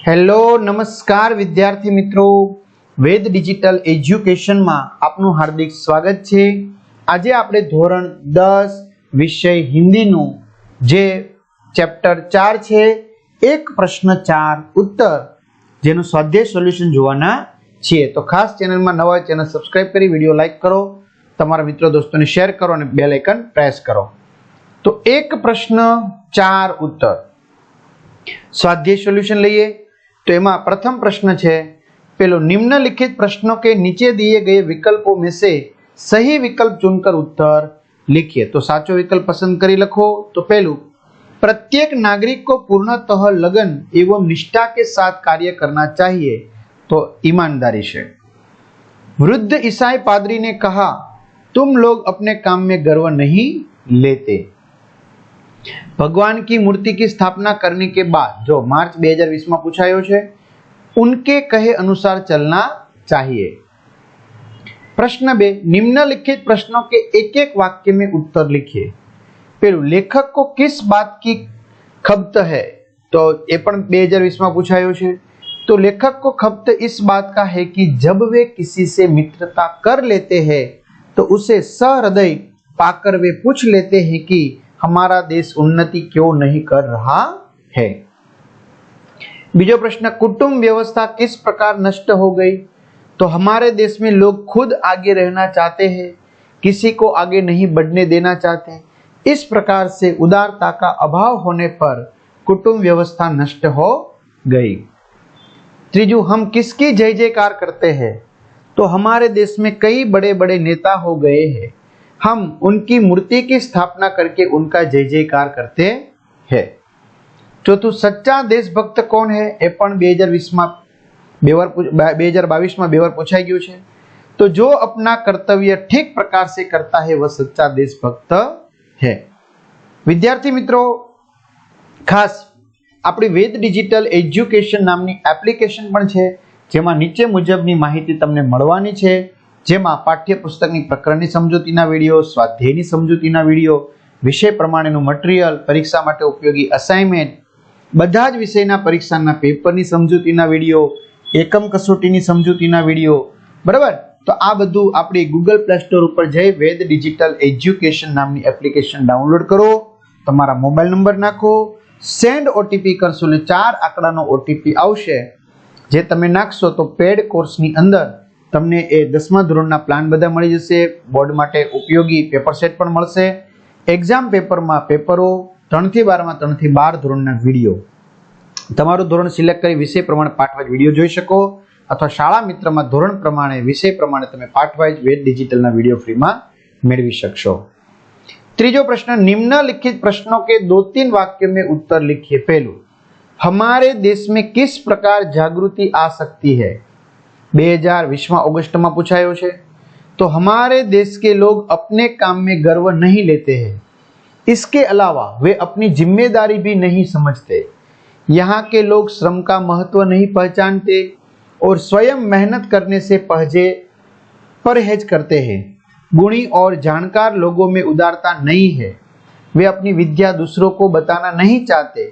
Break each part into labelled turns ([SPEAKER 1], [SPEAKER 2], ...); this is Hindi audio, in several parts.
[SPEAKER 1] हेलो नमस्कार विद्यार्थी मित्रों, वेद डिजिटल एज्युकेशन में आपनु हार्दिक स्वागत छे। आज आपणे धोरण 10 विषय हिंदी नु जे चैप्टर 4 छे, एक प्रश्न 4 उत्तर जेनु स्वाध्याय सोल्यूशन जोवाना छे। तो खास चेनल में नवा चेनल सब्सक्राइब करी, वीडियो लाइक करो, तमारा मित्रों दोस्तों ने शेयर करो और बेल आइकन प्रेस करो। तो एक प्रश्न 4 उत्तर स्वाध्याय सोल्यूशन लिए। तो एमा प्रथम प्रश्न छे पेलो, निम्नलिखित प्रश्नों के नीचे दिए गए विकल्पों में से सही विकल्प चुनकर उत्तर लिखिए। तो साचो विकल्प पसंद करी लखो। तो पहलू, प्रत्येक नागरिक को पूर्णतः लगन एवं निष्ठा के साथ कार्य करना चाहिए। तो ईमानदारी से। वृद्ध ईसाई पादरी ने कहा, तुम लोग अपने काम में गर्व नहीं लेते। भगवान की मूर्ति की स्थापना करने के बाद जो मार्च 2020 में पूछायो छे, उनके कहे अनुसार चलना चाहिए। प्रश्न 2, निम्नलिखित प्रश्नों के एक एक वाक्य में उत्तर लिखिए। पहलू, लेखक को किस बात की खपत है? तो ये पण 2020 में पूछायो छे। तो लेखक को खपत इस बात का है कि जब वे किसी से मित्रता कर लेते हैं तो उसे सहृदय पाकर वे पूछ लेते हैं कि हमारा देश उन्नति क्यों नहीं कर रहा है। बीजो प्रश्न, कुटुंब व्यवस्था किस प्रकार नष्ट हो गई? तो हमारे देश में लोग खुद आगे रहना चाहते हैं, किसी को आगे नहीं बढ़ने देना चाहते। इस प्रकार से उदारता का अभाव होने पर कुटुंब व्यवस्था नष्ट हो गई। तीजू, हम किसकी जय जयकार करते हैं? तो हमारे देश में कई बड़े बड़े नेता हो गए हैं, हम उनकी मूर्ति की स्थापना करके उनका जय जयकार करते हैं। चौथुं, सच्चा देशभक्त कौन है? ए पण 2022 में बेवर पूछाई गયું છે। तो जो अपना कर्तव्य ठीक प्रकार से करता है वह सच्चा देशभक्त है। विद्यार्थी मित्रों, खास अपनी वेद डिजिटल एज्युकेशन नामनी एप्लिकेशन पण छे, जेमां नीचे मुजबनी माहिती तमने मळवानी छे, जेमां पाठ्यपुस्तकनी प्रकरणनी समजूतीना विडियो, स्वाध्यायनी समजूतीना विडियो, विषय प्रमाणेનું मटीरियल, परीक्षा माटे उपयोगी असाइनमेंट, બધા જ વિષયના પરીક્ષાના પેપરની સમજૂતીના વિડિયો, એકમ કસોટીની સમજૂતીના વિડિયો, બરાબર। તો આ બધું આપણી ગૂગલ પ્લે સ્ટોર ઉપર જઈ વેદ ડિજિટલ એજ્યુકેશન નામની એપ્લિકેશન ડાઉનલોડ કરો, તમારા મોબાઈલ નંબર નાખો, સેન્ડ ઓટીપી કરશો એટલે 4 આંકડાનો ઓટીપી આવશે, જે તમે નાખશો તો પેડ કોર્સની અંદર તમને એ 10મા ધોરણના પ્લાન બધા મળી જશે, બોર્ડ માટે ઉપયોગી પેપર સેટ પણ મળશે, એક્ઝામ પેપરમાં પેપરો 3 થી 12 માં 3 થી 12 ધોરણના વિડિયો, તમારું ધોરણ સિલેક્ટ કરી વિષય પ્રમાણે પાઠવાઇઝ વિડિયો જોઈ શકો, અથવા શાળા મિત્રમાં ધોરણ પ્રમાણે વિષય પ્રમાણે તમે પાઠવાઇઝ વેદ ડિજિટલના વિડિયો ફ્રીમાં મેળવી શકશો। ત્રીજો પ્રશ્ન, निम्नलिखित प्रश्नों के 2-3 वाक्यों में उत्तर लिखिए। पहलू, हमारे देश में किस प्रकार जागृति आ सकती है? 2020 अगस्त में पूछायो छे। तो हमारे देश के लोग अपने काम में गर्व नहीं लेते हैं, इसके अलावा वे अपनी जिम्मेदारी भी नहीं समझते। यहाँ के लोग श्रम का महत्व नहीं पहचानते और स्वयं मेहनत करने से परहेज करते हैं। गुणी और जानकार लोगों में उदारता नहीं है, वे अपनी विद्या दूसरों को बताना नहीं चाहते।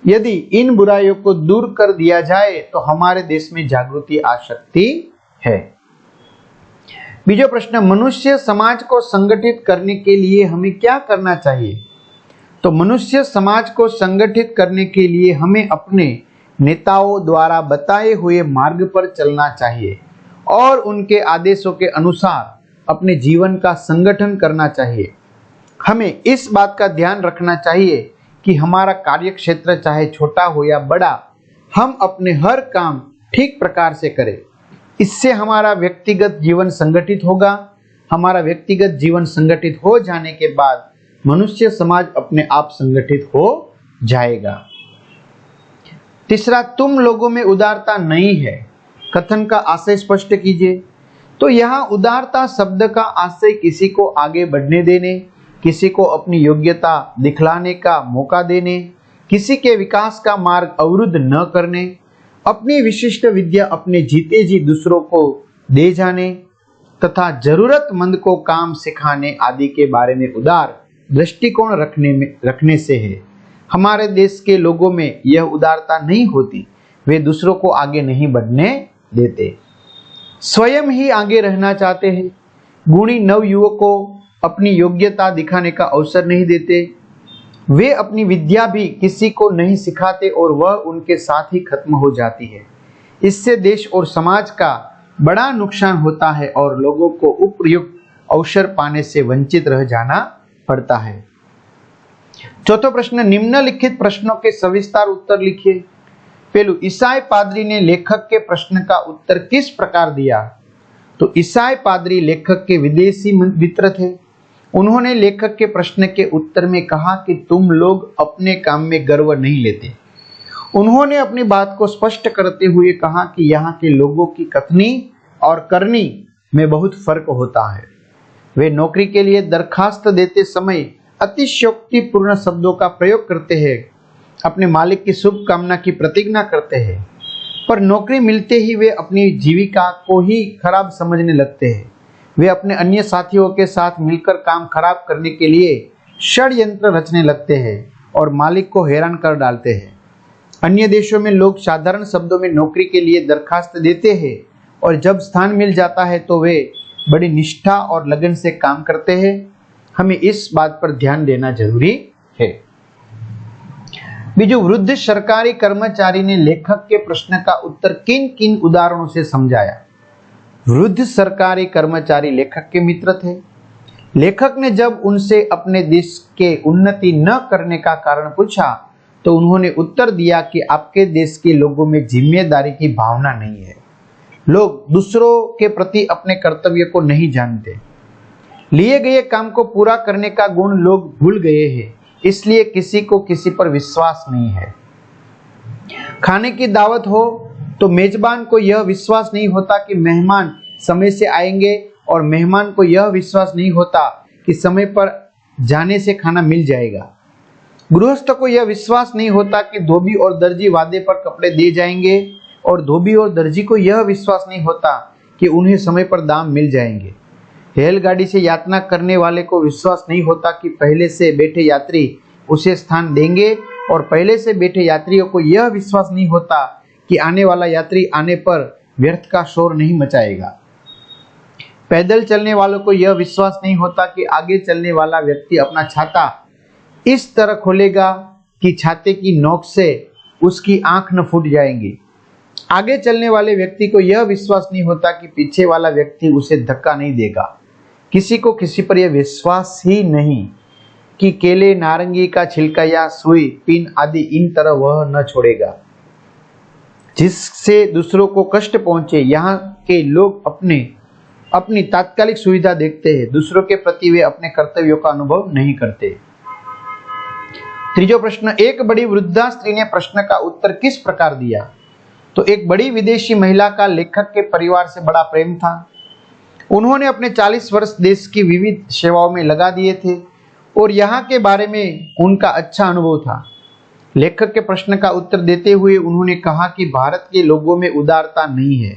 [SPEAKER 1] यदि इन बुराइयों को दूर कर दिया जाए तो हमारे देश में जागृति आ सकती है। बीजो प्रश्न, मनुष्य समाज को संगठित करने के लिए हमें क्या करना चाहिए? तो मनुष्य समाज को संगठित करने के लिए हमें अपने नेताओं द्वारा बताए हुए मार्ग पर चलना चाहिए और उनके आदेशों के अनुसार अपने जीवन का संगठन करना चाहिए। हमें इस बात का ध्यान रखना चाहिए कि हमारा कार्य क्षेत्र चाहे छोटा हो या बड़ा, हम अपने हर काम ठीक प्रकार से करें। इससे हमारा व्यक्तिगत जीवन संगठित होगा। हमारा व्यक्तिगत जीवन संगठित हो जाने के बाद मनुष्य समाज अपने आप संगठित हो जाएगा। तीसरा, तुम लोगों में उदारता नहीं है, कथन का आशय स्पष्ट कीजिए। तो यहाँ उदारता शब्द का आशय किसी को आगे बढ़ने देने, किसी को अपनी योग्यता दिखलाने का मौका देने, किसी के विकास का मार्ग अवरुद्ध न करने, अपनी विशिष्ट विद्या अपने जीते जी दूसरों को दे जाने तथा जरूरतमंद को काम सिखाने आदि के बारे में उदार दृष्टिकोण रखने से है। हमारे देश के लोगों में यह उदारता नहीं होती, वे दूसरों को आगे नहीं बढ़ने देते, स्वयं ही आगे रहना चाहते हैं। गुणी नवयुवक को अपनी योग्यता दिखाने का अवसर नहीं देते। वे अपनी विद्या भी किसी को नहीं सिखाते और वह उनके साथ ही खत्म हो जाती है। इससे देश और समाज का बड़ा नुकसान होता है और लोगों को उपयुक्त अवसर पाने से वंचित रह जाना पड़ता है। चौथा प्रश्न, निम्नलिखित प्रश्नों के सविस्तार उत्तर लिखिए। पहलू, ईसाई पादरी ने लेखक के प्रश्न का उत्तर किस प्रकार दिया? तो ईसाई पादरी लेखक के विदेशी मित्र थे। उन्होंने लेखक के प्रश्न के उत्तर में कहा कि तुम लोग अपने काम में गर्व नहीं लेते। उन्होंने अपनी बात को स्पष्ट करते हुए कहा कि यहाँ के लोगों की कथनी और करनी में बहुत फर्क होता है। वे नौकरी के लिए दरखास्त देते समय अतिशयोक्तिपूर्ण शब्दों का प्रयोग करते हैं, अपने मालिक की शुभकामना की प्रतिज्ञा करते हैं, पर नौकरी मिलते ही वे अपनी जीविका को ही खराब समझने लगते हैं। वे अपने अन्य साथियों के साथ मिलकर काम खराब करने के लिए षड्यंत्र रचने लगते हैं और मालिक को हैरान कर डालते हैं। अन्य देशों में लोग साधारण शब्दों में नौकरी के लिए दरखास्त देते हैं और जब स्थान मिल जाता है तो वे बड़ी निष्ठा और लगन से काम करते हैं। हमें इस बात पर ध्यान देना जरूरी है। बीजू, वृद्ध सरकारी कर्मचारी ने लेखक के प्रश्न का उत्तर किन किन उदाहरणों से समझाया? वृद्ध सरकारी कर्मचारी लेखक के मित्र थे। लेखक ने जब उनसे अपने देश के उन्नति न करने का कारण पूछा तो उन्होंने उत्तर दिया कि आपके देश के लोगों में जिम्मेदारी की भावना नहीं है। लोग दूसरों के प्रति अपने कर्तव्य को नहीं जानते। लिए गए काम को पूरा करने का गुण लोग भूल गए हैं, इसलिए किसी को किसी पर विश्वास नहीं है। खाने की दावत हो तो मेजबान को यह विश्वास नहीं होता कि मेहमान समय से आएंगे और मेहमान को यह विश्वास नहीं होता कि समय पर जाने से खाना मिल जाएगा। गृहस्थ को यह विश्वास नहीं होता कि धोबी और दर्जी वादे पर कपड़े दे जाएंगे और धोबी और दर्जी को यह विश्वास नहीं होता कि उन्हें समय पर दाम मिल जाएंगे। रेलगाड़ी से यात्रा करने वाले को विश्वास नहीं होता कि पहले से बैठे यात्री उसे स्थान देंगे और पहले से बैठे यात्रियों को यह विश्वास नहीं होता कि आने वाला यात्री आने पर व्यर्थ का शोर नहीं मचाएगा। पैदल चलने वालों को यह विश्वास नहीं होता कि आगे चलने वाला व्यक्ति अपना छाता इस तरह खोलेगा कि छाते की नोक से उसकी आंख न फूट जाएंगी। आगे चलने वाले व्यक्ति को यह विश्वास नहीं होता कि पीछे वाला व्यक्ति उसे धक्का नहीं देगा। किसी को किसी पर यह विश्वास ही नहीं कि केले, नारंगी का छिलका या सुई, पिन आदि इन तरह वह न छोड़ेगा जिससे दूसरों को कष्ट पहुंचे। यहाँ के लोग अपनी तात्कालिक सुविधा देखते हैं, दूसरों के प्रति वे अपने कर्तव्यों का अनुभव नहीं करते। तीसरा प्रश्न, एक बड़ी वृद्धा स्त्री ने प्रश्न का उत्तर किस प्रकार दिया? तो एक बड़ी विदेशी महिला का लेखक के परिवार से बड़ा प्रेम था। उन्होंने अपने 40 वर्ष देश की विविध सेवाओं में लगा दिए थे और यहाँ के बारे में उनका अच्छा अनुभव था। लेखक के प्रश्न का उत्तर देते हुए उन्होंने कहा कि भारत के लोगों में उदारता नहीं है,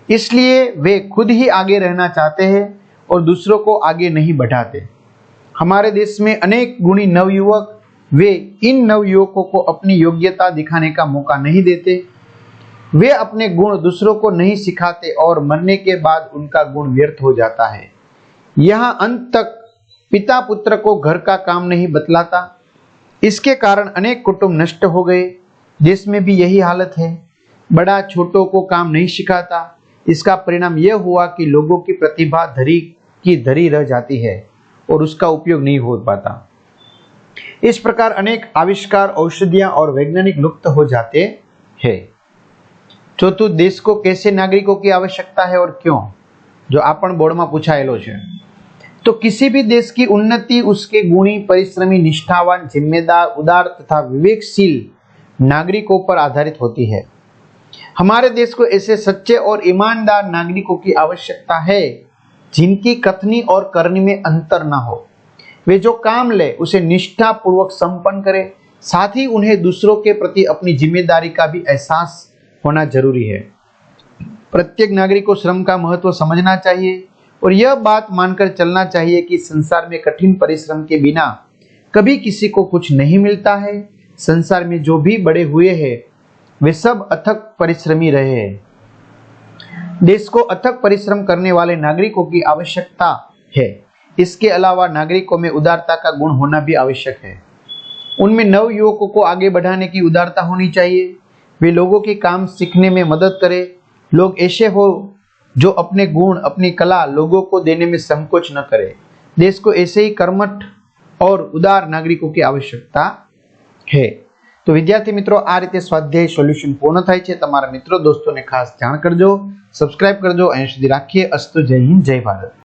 [SPEAKER 1] इसलिए वे खुद ही आगे रहना चाहते हैं और दूसरों को आगे नहीं बढ़ाते। हमारे देश में अनेक गुणी नवयुवक, वे इन नवयुवकों को अपनी योग्यता दिखाने का मौका नहीं देते। वे अपने गुण दूसरों को नहीं सिखाते और मरने के बाद उनका गुण व्यर्थ हो जाता है। यहाँ अंत तक पिता पुत्र को घर का काम नहीं बतलाता। इसके कारण अनेक कुटुंब नष्ट हो गए। देश में भी यही हालत है। बड़ा छोटों को काम नहीं सिखाता। इसका परिणाम यह हुआ कि लोगों की प्रतिभा धरी की धरी रह जाती है और उसका उपयोग नहीं हो पाता। इस प्रकार अनेक आविष्कार, औषधियां और वैज्ञानिक लुप्त हो जाते हैं। चौथું, देश को कैसे नागरिकों की आवश्यकता है और क्यों, जो आपण बोर्ड में पूछाયેલો છે। तो किसी भी देश की उन्नति उसके गुणी, परिश्रमी, निष्ठावान, जिम्मेदार, उदार तथा विवेकशील नागरिकों पर आधारित होती है। हमारे देश को ऐसे सच्चे और ईमानदार नागरिकों की आवश्यकता है जिनकी कथनी और करनी में अंतर न हो। वे जो काम ले उसे निष्ठा पूर्वक संपन्न करे, साथ ही उन्हें दूसरों के प्रति अपनी जिम्मेदारी का भी एहसास होना जरूरी है। प्रत्येक नागरिक को श्रम का महत्व समझना चाहिए और यह बात मानकर चलना चाहिए कि संसार में कठिन परिश्रम के बिना कभी किसी को कुछ नहीं मिलता है। संसार में जो भी बड़े हुए हैं वे सब अथक परिश्रमी रहे। देश को अथक परिश्रम करने वाले नागरिकों की आवश्यकता है। इसके अलावा नागरिकों में उदारता का गुण होना भी आवश्यक है। उनमें नव युवकों को आगे बढ़ाने की उदारता होनी चाहिए। वे लोगों के काम सीखने में मदद करें। लोग ऐसे हो जो अपने गुण, अपनी कला लोगों को देने में संकोच न करें। देश को ऐसे ही कर्मठ और उदार नागरिकों की आवश्यकता है। तो विद्यार्थी मित्रों, आ रीते स्वाध्याय सोल्यूशन पूर्ण थाय छे। तमारा मित्रों दोस्तों ने खास जाण करजो, सब्सक्राइब करजो। અહીં સુધી રાખીએ। અસ્તુ, જય હિન્દ, જય ભારત।